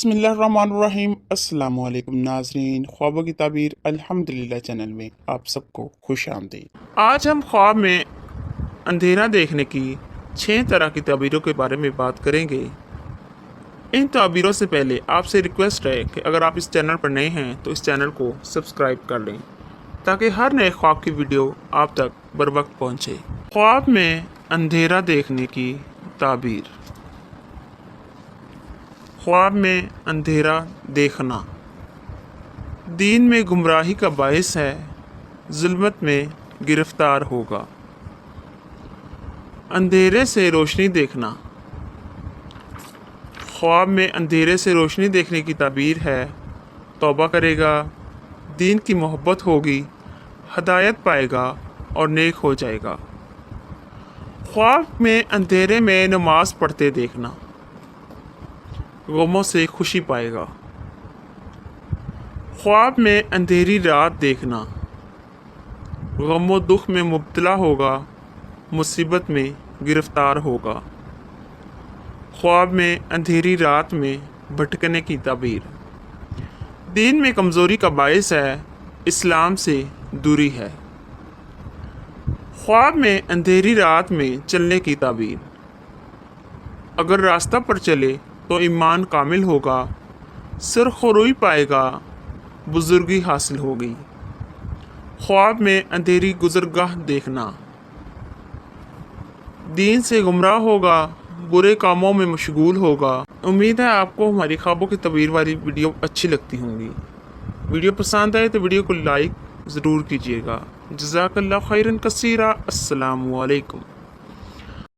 बिस्मिल्लाहिर्रहमानिर्रहीम। अस्सलाम वालेकुम नाज़रीन, ख्वाबों की ताबीर अल्हम्दुलिल्लाह चैनल में आप सबको खुश आमदीद। आज हम ख्वाब में अंधेरा देखने की 6 तरह की ताबीरों के बारे में बात करेंगे। इन ताबीरों से पहले आपसे रिक्वेस्ट है कि अगर आप इस चैनल पर नए हैं तो इस चैनल को सब्सक्राइब कर लें ताकि हर नए ख्वाब की वीडियो आप तक बर वक्त पहुँचे। ख्वाब में अंधेरा देखने की ताबीर। ख्वाब में अंधेरा देखना दीन में गुमराही का बायस है, जुल्मत में गिरफ्तार होगा। अंधेरे से रोशनी देखना। ख्वाब में अंधेरे से रोशनी देखने की ताबीर है, तौबा करेगा, दीन की मोहब्बत होगी, हदायत पाएगा और नेक हो जाएगा। ख्वाब में अंधेरे में नमाज पढ़ते देखना, गमों से खुशी पाएगा। ख्वाब में अंधेरी रात देखना, गमो दुख में मुब्तला होगा, मुसीबत में गिरफ्तार होगा। ख्वाब में अंधेरी रात में भटकने की ताबीर। दीन में कमज़ोरी का बायस है, इस्लाम से दूरी है। ख्वाब में अंधेरी रात में चलने की ताबीर। अगर रास्ता पर चले तो ईमान कामिल होगा, सरखरुई पाएगा, बुजुर्गी हासिल होगी। ख्वाब में अंधेरी गुजरगाह देखना, दीन से गुमराह होगा, बुरे कामों में मशगूल होगा। उम्मीद है आपको हमारी ख्वाबों की तबीर वाली वीडियो अच्छी लगती होंगी। वीडियो पसंद आए तो वीडियो को लाइक ज़रूर कीजिएगा। जज़ाकल्लाह खैरन कसीरा। अस्सलामु अलैकुम।